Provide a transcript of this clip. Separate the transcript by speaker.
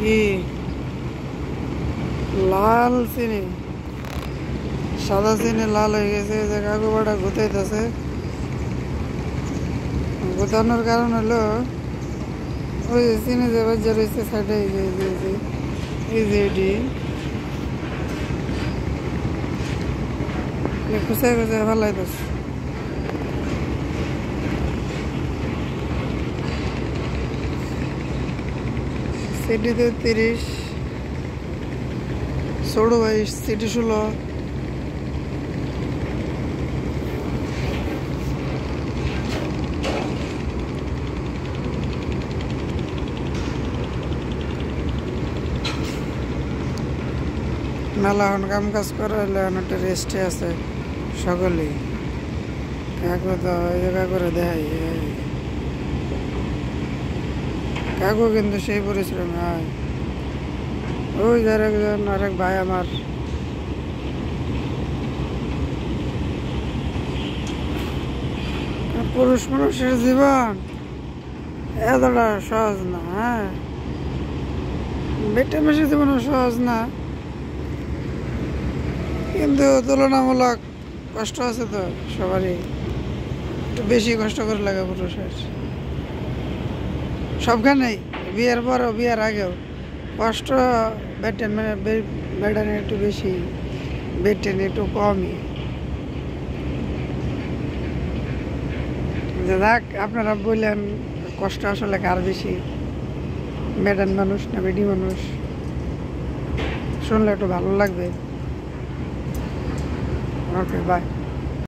Speaker 1: কি লাল চিনি সাদা চিনি লাল হয়ে গেছে, যে কাকু বাটা গুতাইতেছে। গুতানোর কারণ হলো ওই যে চিনি যে বাজার রয়েছে সাইডে, এই যে এটি খুঁচাই খুঁচাই ফেলাইতেছে। সিটিতে 30, ষোলো 22, সিটি 16। মেলা এখন কাম কাজ করে হলে অনেকটা রেস্টে আছে সকলেই। কাকু তো জায়গা করে দেয়, কাকু কিন্তু সেই পরিশ্রম হয়। ওই আরেক ভাই আমার পুরুষ মানুষের জীবন এতটা সহজ না। হ্যাঁ, বেটে মেশে জীবনও সহজ না, কিন্তু তুলনামূলক কষ্ট আছে তো সবারই, একটু বেশি কষ্ট করে লাগে পুরুষের সবখানেই। বিয়ের পরও বিয়ের আগেও কষ্ট বেটানে একটু বেশি, বেটেন একটু কমই। যাক, আপনারা বললেন কষ্ট আসলে কার বেশি, বেটান মানুষ না বেটি মানুষ? শুনলে একটু ভালো লাগবে। ওকে, বাই।